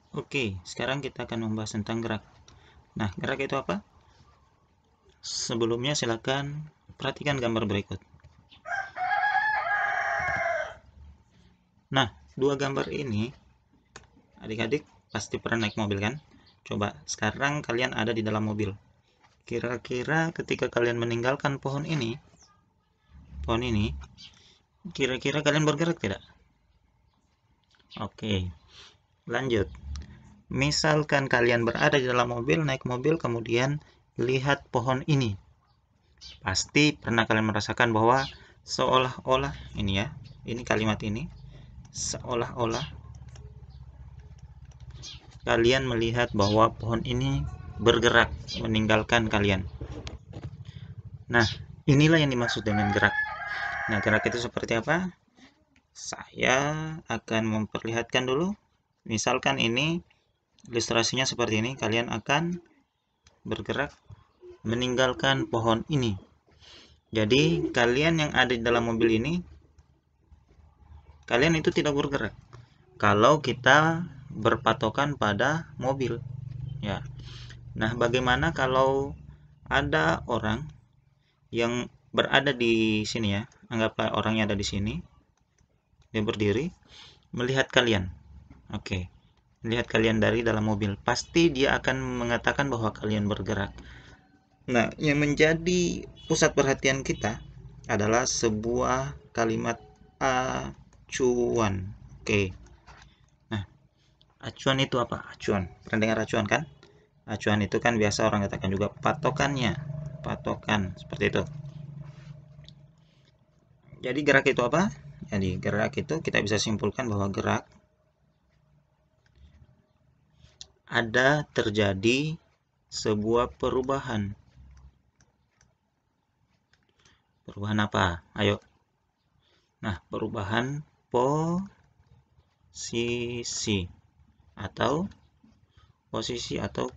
Oke, sekarang kita akan membahas tentang gerak. Nah, gerak itu apa? Sebelumnya silakan perhatikan gambar berikut. Nah, dua gambar ini, adik-adik pasti pernah naik mobil kan? Coba, sekarang kalian ada di dalam mobil. Kira-kira ketika kalian meninggalkan pohon ini, kira-kira kalian bergerak tidak? Oke, lanjut. Misalkan kalian berada di dalam mobil, naik mobil, kemudian lihat pohon ini. Pasti pernah kalian merasakan bahwa seolah-olah ini kalimat ini, seolah-olah kalian melihat bahwa pohon ini bergerak meninggalkan kalian. Nah, inilah yang dimaksud dengan gerak. Nah, gerak itu seperti apa? Saya akan memperlihatkan dulu. Misalkan ini ilustrasinya seperti ini, kalian akan bergerak meninggalkan pohon ini. Jadi, kalian yang ada di dalam mobil ini, kalian itu tidak bergerak. Kalau kita berpatokan pada mobil, ya. Nah, bagaimana kalau ada orang yang berada di sini ya? Anggaplah orangnya ada di sini, dia berdiri, melihat kalian. Oke, melihat kalian dari dalam mobil, pasti dia akan mengatakan bahwa kalian bergerak. Nah, yang menjadi pusat perhatian kita adalah sebuah kalimat acuan. Oke. Nah, acuan itu apa? Acuan. Pernah dengar acuan kan? Acuan itu kan biasa orang katakan juga patokannya. Patokan, seperti itu. Jadi gerak itu apa? Jadi gerak itu kita bisa simpulkan bahwa gerak ada terjadi sebuah perubahan. Perubahan apa? Ayo. Nah, perubahan posisi atau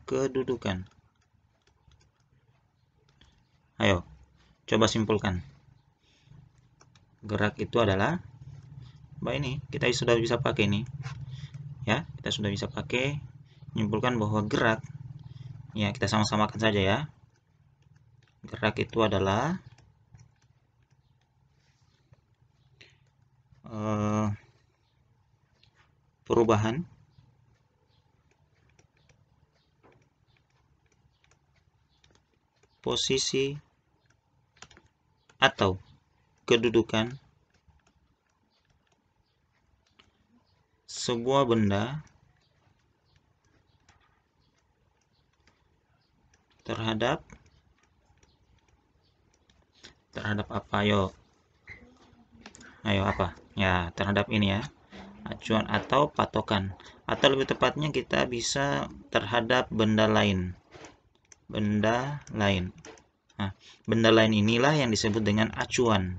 kedudukan. Ayo, coba simpulkan. Gerak itu adalah ini kita sudah bisa pakai ini. Ya, kita sudah bisa pakai menyimpulkan bahwa gerak, ya kita sama-samakan saja ya. Gerak itu adalah perubahan posisi atau kedudukan sebuah benda terhadap apa? Ayo apa? Ya, terhadap ini ya. Acuan atau patokan. Atau lebih tepatnya kita bisa terhadap benda lain. Benda lain. Nah, benda lain inilah yang disebut dengan acuan.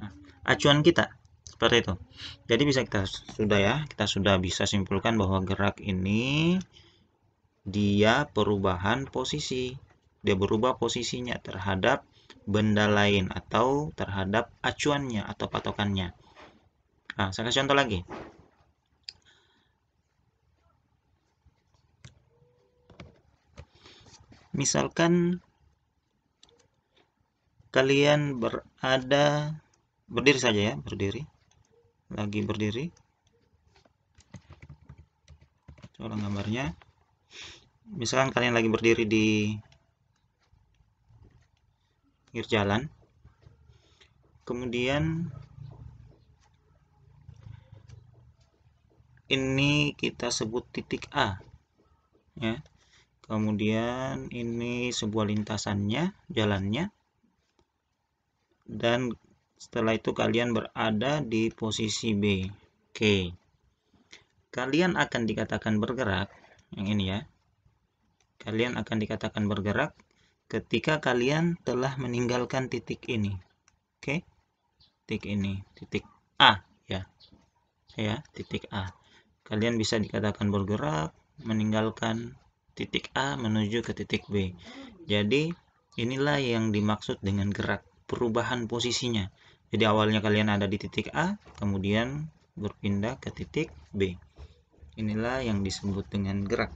Nah, acuan kita seperti itu. Jadi kita sudah bisa simpulkan bahwa gerak ini dia perubahan posisi. Dia berubah posisinya terhadap benda lain atau terhadap acuannya atau patokannya. Nah, saya kasih contoh lagi. Misalkan kalian berdiri saja ya, lagi berdiri. Coba gambarnya. Misalkan kalian lagi berdiri di pinggir jalan, kemudian ini kita sebut titik A, ya. Kemudian ini sebuah lintasannya, jalannya, dan setelah itu kalian berada di posisi B. Oke, kalian akan dikatakan bergerak, yang ini ya. Kalian akan dikatakan bergerak ketika kalian telah meninggalkan titik ini. Oke, titik ini, titik A ya. Ya, titik A. Kalian bisa dikatakan bergerak meninggalkan titik A menuju ke titik B. Jadi, inilah yang dimaksud dengan gerak, perubahan posisinya. Jadi awalnya kalian ada di titik A, kemudian berpindah ke titik B. Inilah yang disebut dengan gerak.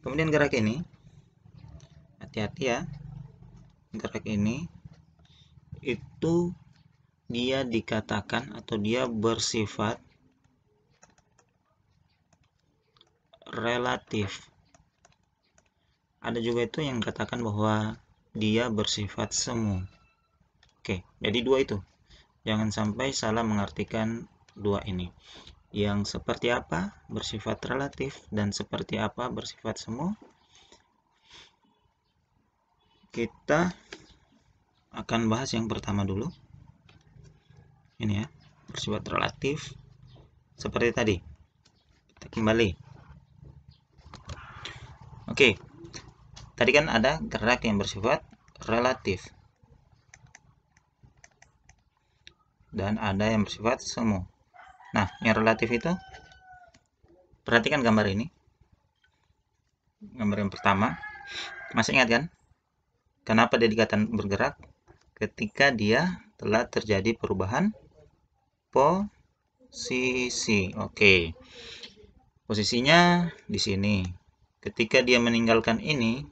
Kemudian gerak ini, hati-hati ya, gerak ini itu dia dikatakan atau dia bersifat relatif. Ada juga itu yang katakan bahwa dia bersifat semu. Oke, jadi dua itu. Jangan sampai salah mengartikan dua ini. Yang seperti apa bersifat relatif dan seperti apa bersifat semu. Kita akan bahas yang pertama dulu. Ini ya, bersifat relatif. Seperti tadi. Kita kembali. Oke. Tadi kan ada gerak yang bersifat relatif. Dan ada yang bersifat semu. Nah, yang relatif itu, perhatikan gambar ini. Gambar yang pertama. Masih ingat kan? Kenapa dia dikatakan bergerak? Ketika dia telah terjadi perubahan posisi. Oke. Posisinya di sini. Ketika dia meninggalkan ini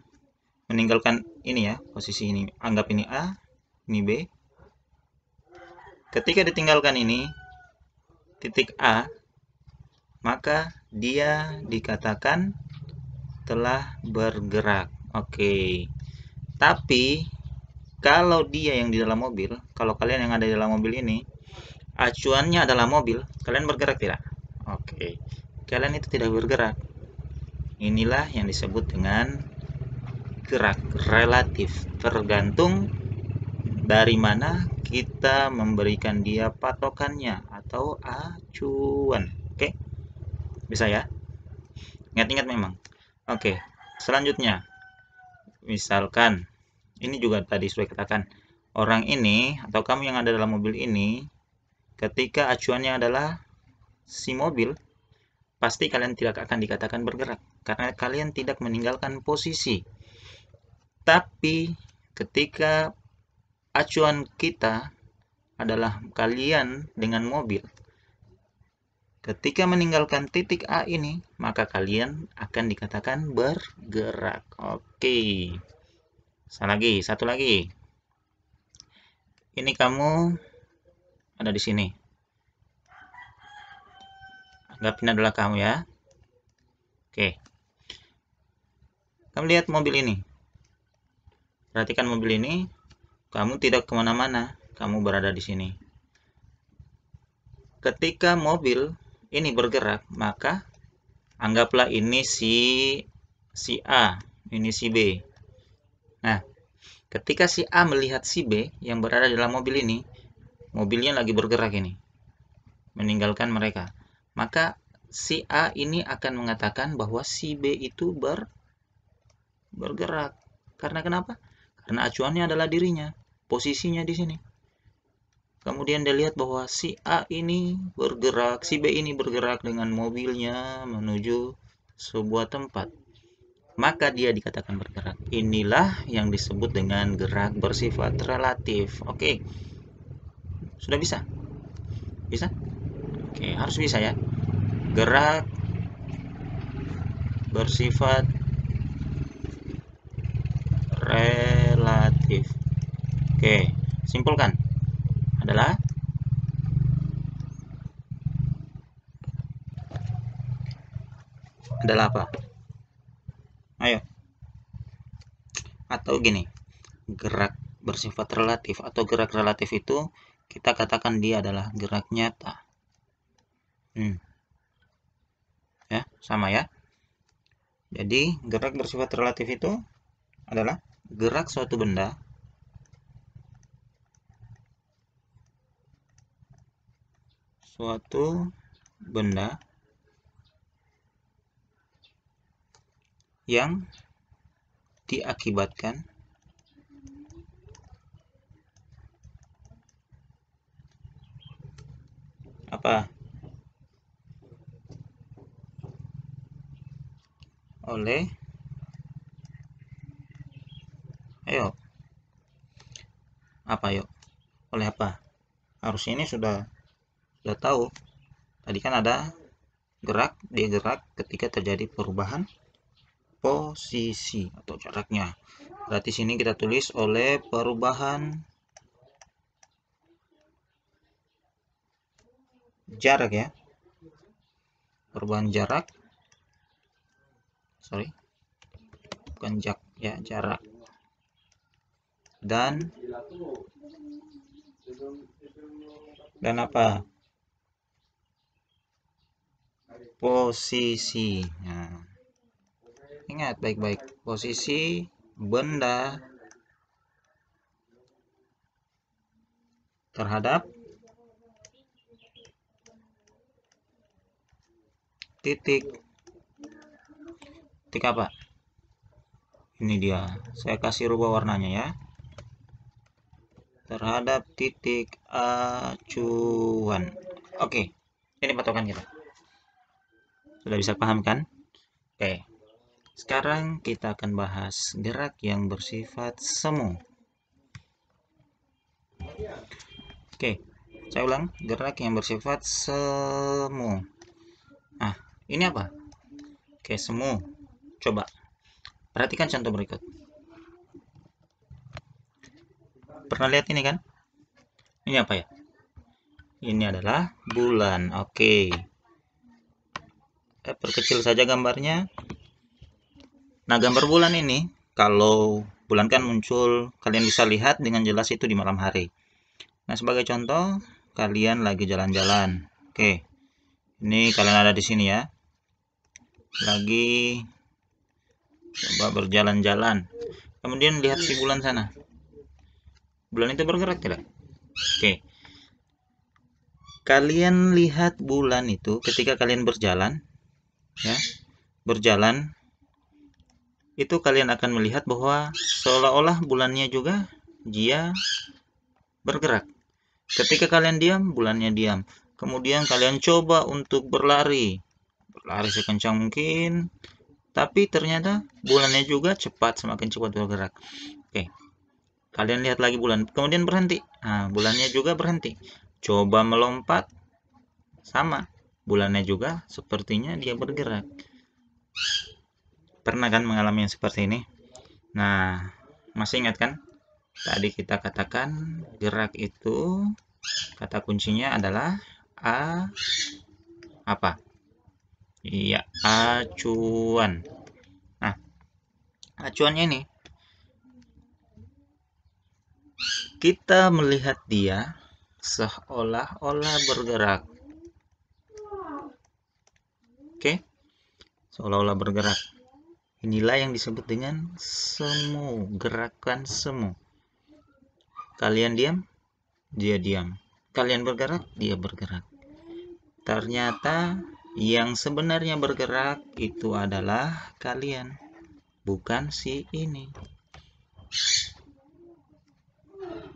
ya, posisi ini. Anggap ini A, ini B. Ketika ditinggalkan ini, titik A, maka dia dikatakan telah bergerak. Oke. Tapi kalau dia yang di dalam mobil, kalau kalian yang ada di dalam mobil ini, acuannya adalah mobil, kalian bergerak tidak? Oke. Kalian itu tidak bergerak. Inilah yang disebut dengan gerak relatif, tergantung dari mana kita memberikan dia patokannya atau acuan. Oke, bisa ya? Ingat-ingat memang. Oke, selanjutnya, misalkan ini juga tadi sudah katakan, orang ini atau kamu yang ada dalam mobil ini, ketika acuannya adalah si mobil, pasti kalian tidak akan dikatakan bergerak karena kalian tidak meninggalkan posisi. Tapi ketika acuan kita adalah kalian dengan mobil, ketika meninggalkan titik A ini, maka kalian akan dikatakan bergerak. Oke. Satu lagi. Ini kamu ada di sini. Anggap ini adalah kamu ya. Oke. Kamu lihat mobil ini. Perhatikan mobil ini. Kamu tidak kemana-mana. Kamu berada di sini. Ketika mobil ini bergerak, maka anggaplah ini si A, ini si B. Nah, ketika si A melihat si B yang berada dalam mobil ini, mobilnya lagi bergerak ini, meninggalkan mereka. Maka si A ini akan mengatakan bahwa si B itu bergerak. Karena kenapa? Karena acuannya adalah dirinya, posisinya di sini. Kemudian dia lihat bahwa si A ini bergerak, si B ini bergerak dengan mobilnya menuju sebuah tempat. Maka dia dikatakan bergerak. Inilah yang disebut dengan gerak bersifat relatif. Oke. Sudah bisa? Bisa? Oke, harus bisa ya. Gerak bersifat relatif. Oke, simpulkan. Adalah apa? Ayo. Atau gini, gerak bersifat relatif atau gerak relatif itu kita katakan dia adalah gerak nyata. Ya, sama ya. Jadi, gerak bersifat relatif itu adalah gerak suatu benda yang diakibatkan apa? Oleh yuk? Oleh apa? Harusnya ini sudah tahu. Tadi kan ada dia gerak ketika terjadi perubahan posisi atau jaraknya. Berarti sini kita tulis oleh perubahan jarak ya. Perubahan jarak. Bukan jarak. Dan apa? Posisi. Nah, ingat baik-baik, posisi benda terhadap titik apa? Ini dia, saya kasih rubah warnanya ya. Terhadap titik acuan. Oke, ini patokan kita. Sudah bisa paham kan? Oke, sekarang kita akan bahas gerak yang bersifat semu. Oke, saya ulang, gerak yang bersifat semu. Nah, ini apa? Oke, semu. Coba perhatikan contoh berikut. Pernah lihat ini kan? Ini apa ya? Ini adalah bulan. Oke. Perkecil saja gambarnya. Nah, gambar bulan ini, kalau bulan kan muncul, kalian bisa lihat dengan jelas itu di malam hari. Nah, sebagai contoh, kalian lagi jalan-jalan. Oke. Ini kalian ada di sini ya. Lagi coba berjalan-jalan. Kemudian lihat si bulan sana. Bulan itu bergerak tidak? Oke. Kalian lihat bulan itu ketika kalian berjalan, ya, berjalan, itu kalian akan melihat bahwa seolah-olah bulannya juga dia bergerak. Ketika kalian diam, bulannya diam. Kemudian kalian coba untuk berlari sekencang mungkin, tapi ternyata bulannya juga semakin cepat bergerak. Oke, kalian lihat lagi bulan, kemudian berhenti. Nah, bulannya juga berhenti. Coba melompat, sama, bulannya juga sepertinya dia bergerak. Pernah kan mengalami yang seperti ini? Nah, masih ingat kan? Tadi kita katakan gerak itu kata kuncinya adalah apa? Iya, acuan. Nah, acuannya ini kita melihat dia seolah-olah bergerak. Oke? Seolah-olah bergerak. Inilah yang disebut dengan semu, gerakan semu. Kalian diam, dia diam. Kalian bergerak, dia bergerak. Ternyata yang sebenarnya bergerak itu adalah kalian, bukan si ini.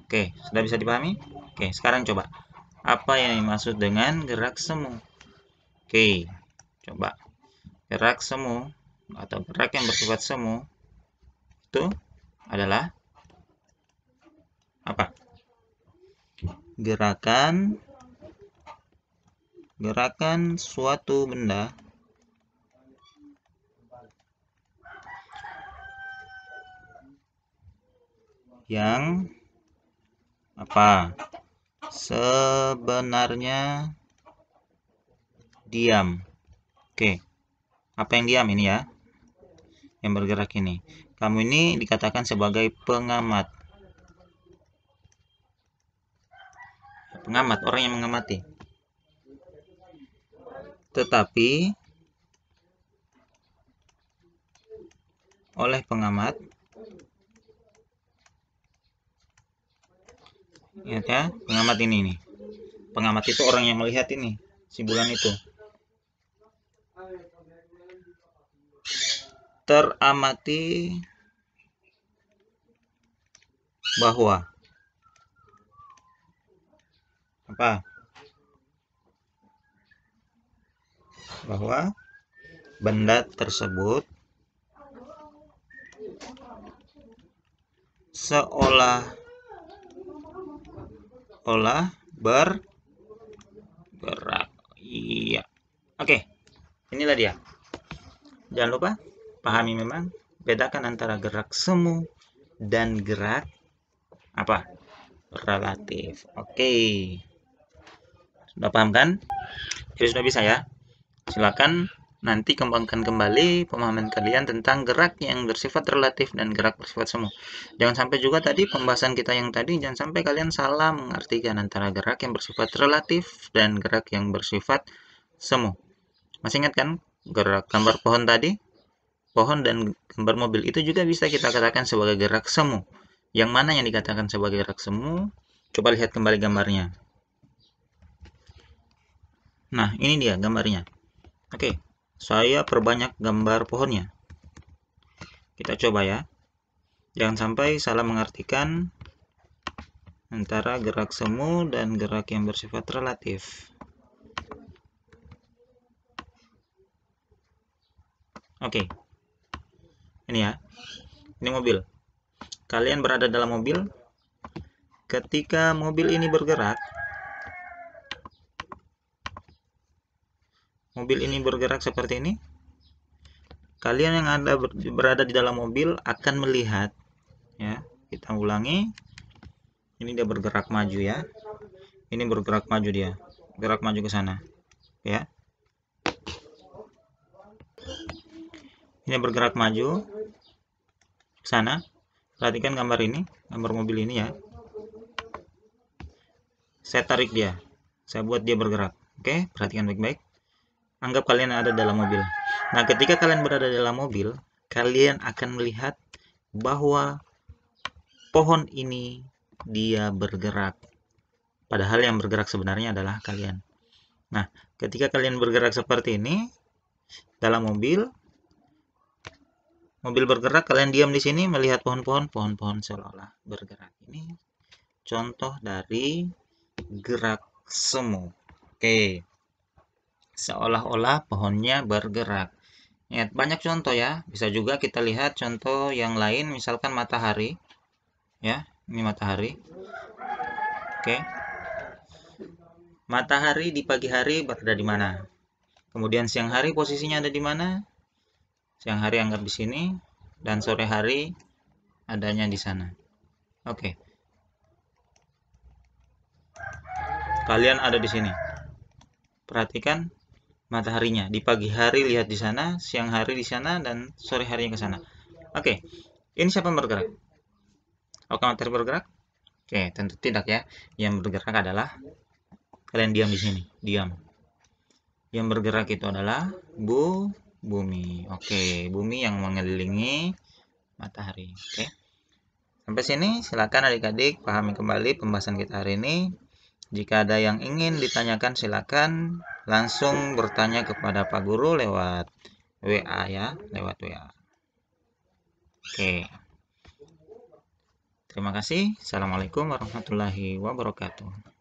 Oke, sudah bisa dipahami? Oke, sekarang coba. Apa yang dimaksud dengan gerak semu? Oke, coba. Gerak semu atau gerak yang bersifat semu itu adalah apa? Gerakan suatu benda yang apa? Sebenarnya diam. Oke. Apa yang diam ini ya? Yang bergerak ini. Kamu ini dikatakan sebagai pengamat. Pengamat, orang yang mengamati. Tetapi oleh pengamat, ingat ya, pengamat ini nih. Pengamat itu orang yang melihat ini, si bulan itu. Teramati bahwa apa? Bahwa benda tersebut seolah-olah bergerak. Iya. Oke. Inilah dia. Jangan lupa pahami memang, bedakan antara gerak semu dan gerak apa? Relatif. Oke. Sudah paham kan? Jadi sudah bisa ya. Silakan nanti kembangkan kembali pemahaman kalian tentang gerak yang bersifat relatif dan gerak bersifat semu. Jangan sampai juga tadi pembahasan kita yang tadi, jangan sampai kalian salah mengartikan antara gerak yang bersifat relatif dan gerak yang bersifat semu. Masih ingat kan gerak gambar pohon tadi? Pohon dan gambar mobil itu juga bisa kita katakan sebagai gerak semu. Yang mana yang dikatakan sebagai gerak semu? Coba lihat kembali gambarnya. Nah, ini dia gambarnya. Oke, saya perbanyak gambar pohonnya. Kita coba ya. Jangan sampai salah mengartikan antara gerak semu dan gerak yang bersifat relatif. Oke. Ini ya. Ini mobil. Kalian berada dalam mobil. Ketika mobil ini bergerak, seperti ini, kalian yang berada di dalam mobil akan melihat ya. Kita ulangi. Ini dia bergerak maju ya. Ini bergerak maju dia. Gerak maju ke sana. Ya. Ini bergerak maju ke sana. Perhatikan gambar ini, gambar mobil ini ya. Saya tarik dia. Saya buat dia bergerak. Oke, perhatikan baik-baik. Anggap kalian ada dalam mobil. Nah, ketika kalian berada dalam mobil, kalian akan melihat bahwa pohon ini dia bergerak. Padahal yang bergerak sebenarnya adalah kalian. Nah, ketika kalian bergerak seperti ini dalam mobil bergerak, kalian diam di sini melihat pohon-pohon seolah-olah bergerak. Ini contoh dari gerak semu. Oke. Seolah-olah pohonnya bergerak. Ya, banyak contoh ya. Bisa juga kita lihat contoh yang lain, misalkan matahari. Ya, ini matahari. Oke. Matahari di pagi hari berada di mana? Kemudian siang hari posisinya ada di mana? Siang hari anggap di sini, dan sore hari adanya di sana. Oke. Kalian ada di sini. Perhatikan mataharinya. Di pagi hari lihat di sana, siang hari di sana, dan sore harinya ke sana. Oke. Ini siapa yang bergerak? Apakah matahari bergerak? Oke, tentu tidak ya. Yang bergerak adalah kalian diam di sini, diam. Yang bergerak itu adalah bumi. Oke, bumi yang mengelilingi matahari. Oke. Sampai sini silakan adik-adik pahami kembali pembahasan kita hari ini. Jika ada yang ingin ditanyakan silakan langsung bertanya kepada Pak Guru lewat WA ya, lewat WA. Oke. Terima kasih. Assalamualaikum warahmatullahi wabarakatuh.